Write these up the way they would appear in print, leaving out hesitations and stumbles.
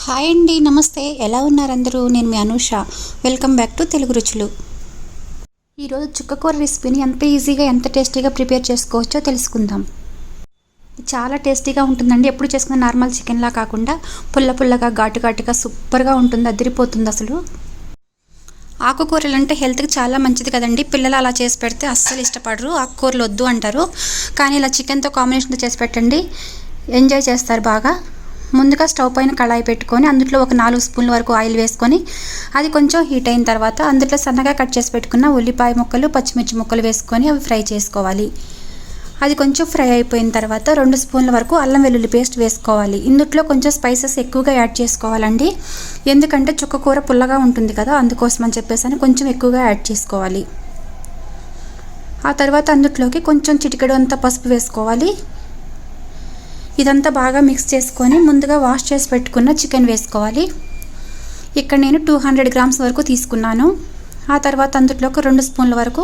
Hi అండి, నమస్తే. ఎలా ఉన్నారు అందరూ? నేను మీ Anusha. Welcome back to Telugu Ruchulu. ఈరోజు చుక్కకూర రెసిపీని ఎంత ఈజీగా ఎంత టేస్టీగా ప్రిపేర్ చేసుకోవచ్చో తెలుసుకుందాం. చాలా టేస్టీగా ఉంటుందండి. ఎప్పుడు చేసుకున్న నార్మల్ చికెన్లా కాకుండా పుల్ల పుల్లగా ఘాటు ఘాటుగా సూపర్గా ఉంటుంది, అదిరిపోతుంది అసలు. ఆకుకూరలు అంటే హెల్త్కి చాలా మంచిది కదండి. పిల్లలు అలా చేసి పెడితే అస్సలు ఇష్టపడరు, ఆకుకూరలు వద్దు అంటారు. కానీ ఇలా చికెన్తో కాంబినేషన్తో చేసి పెట్టండి, ఎంజాయ్ చేస్తారు బాగా. ముందుగా స్టవ్ పైన కళాయి పెట్టుకొని అందులో ఒక 4 స్పూన్ల వరకు ఆయిల్ వేసుకొని అది కొంచెం హీట్ అయిన తర్వాత అందులో సన్నగా కట్ చేసి పెట్టుకున్న ఉల్లిపాయ ముక్కలు, పచ్చిమిర్చి ముక్కలు వేసుకొని అవి ఫ్రై చేసుకోవాలి. అది కొంచెం ఫ్రై అయిపోయిన తర్వాత 2 స్పూన్ల వరకు అల్లం వెల్లుల్లి పేస్ట్ వేసుకోవాలి. ఇందులో కొంచెం స్పైసెస్ ఎక్కువగా యాడ్ చేసుకోవాలండి, ఎందుకంటే చుక్కకూర పుల్లగా ఉంటుంది కదా, అందుకోసం అని చెప్పేసి కొంచెం ఎక్కువగా యాడ్ చేసుకోవాలి. ఆ తర్వాత అందులోకి కొంచెం చిటికెడు అంత పసుపు వేసుకోవాలి. ఇదంతా బాగా మిక్స్ చేసుకొని ముందుగా వాష్ చేసి పెట్టుకున్న చికెన్ వేసుకోవాలి. ఇక్కడ నేను 200 గ్రామ్స్ వరకు తీసుకున్నాను. ఆ తర్వాత అందులో ఒక 2 స్పూన్ల వరకు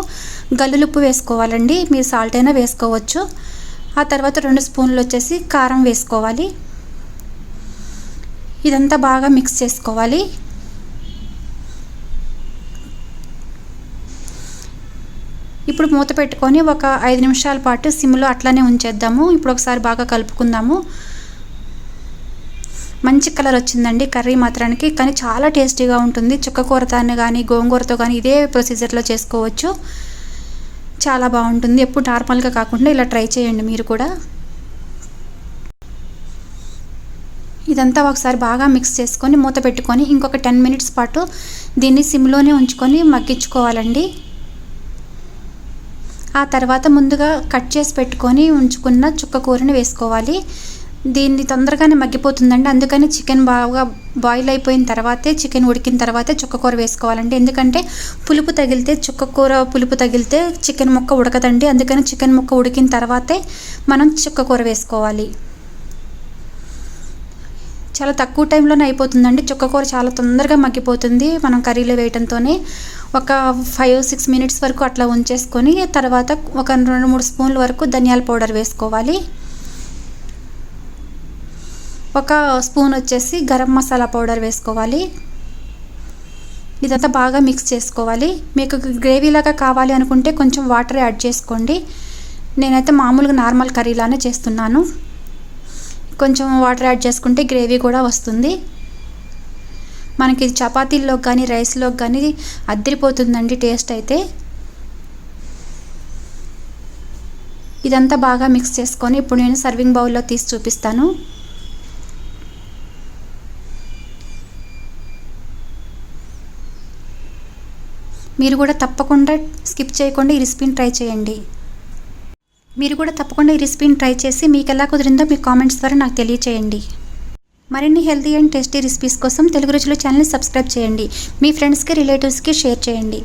గల్లులుప్పు వేసుకోవాలండి, మీరు సాల్ట్ అయినా వేసుకోవచ్చు. ఆ తర్వాత 2 స్పూన్లు వచ్చేసి కారం వేసుకోవాలి. ఇదంతా బాగా మిక్స్ చేసుకోవాలి. ఇప్పుడు మూత పెట్టుకొని ఒక 5 నిమిషాల పాటు సిమ్లో అట్లానే ఉంచేద్దాము. ఇప్పుడు ఒకసారి బాగా కలుపుకుందాము. మంచి కలర్ వచ్చిందండి కర్రీ మాత్రానికి, కానీ చాలా టేస్టీగా ఉంటుంది. చుక్కకూరతో కానీ గోంగూరతో కానీ ఇదే ప్రొసీజర్లో చేసుకోవచ్చు, చాలా బాగుంటుంది. ఎప్పుడు నార్మల్గా కాకుండా ఇలా ట్రై చేయండి మీరు కూడా. ఇదంతా ఒకసారి బాగా మిక్స్ చేసుకొని మూత పెట్టుకొని ఇంకొక 10 మినిట్స్ పాటు దీన్ని సిమ్లోనే ఉంచుకొని మగ్గించుకోవాలండి. ఆ తర్వాత ముందుగా కట్ చేసి పెట్టుకొని ఉంచుకున్న చుక్కకూరని వేసుకోవాలి. దీన్ని తొందరగానే మగ్గిపోతుందండి, అందుకని చికెన్ బాగా బాయిల్ అయిపోయిన తర్వాతే, చికెన్ ఉడికిన తర్వాతే చుక్కకూర వేసుకోవాలండి. ఎందుకంటే పులుపు తగిలితే, చుక్కకూర పులుపు తగిలితే చికెన్ ముక్క ఉడకదండి. అందుకని చికెన్ ముక్క ఉడికిన తర్వాతే మనం చుక్కకూర వేసుకోవాలి. చాలా తక్కువ టైంలోనే అయిపోతుందండి. చుక్కకూర చాలా తొందరగా మగ్గిపోతుంది మనం కర్రీలో వేయడంతోనే. ఒక 5-6 మినిట్స్ వరకు అట్లా ఉంచేసుకొని తర్వాత ఒక 2-3 స్పూన్ల వరకు ధనియాల పౌడర్ వేసుకోవాలి. ఒక స్పూన్ వచ్చేసి గరం మసాలా పౌడర్ వేసుకోవాలి. ఇదంతా బాగా మిక్స్ చేసుకోవాలి. మీకు గ్రేవీలాగా కావాలి అనుకుంటే కొంచెం వాటర్ యాడ్ చేసుకోండి. నేనైతే మామూలుగా నార్మల్ కర్రీలానే చేస్తున్నాను. కొంచెం వాటర్ యాడ్ చేసుకుంటే గ్రేవీ కూడా వస్తుంది. మనకి చపాతీల్లో కానీ రైస్లో కానీ అద్దరిపోతుందండి టేస్ట్ అయితే. ఇదంతా బాగా మిక్స్ చేసుకొని ఇప్పుడు నేను సర్వింగ్ బౌల్లో తీసి చూపిస్తాను. మీరు కూడా తప్పకుండా స్కిప్ చేయకుండా ఈ రెసిపీని ట్రై చేయండి. చేసి మీకు ఎలా కుదిరిందో మీ కామెంట్స్ ద్వారా నాకు తెలియచేయండి. మరిన్ని హెల్తీ అండ్ టేస్టీ రెసిపీస్ కోసం తెలుగు రుచులు ఛానల్ని సబ్స్క్రైబ్ చేయండి. మీ ఫ్రెండ్స్కి, రిలేటివ్స్కి షేర్ చేయండి.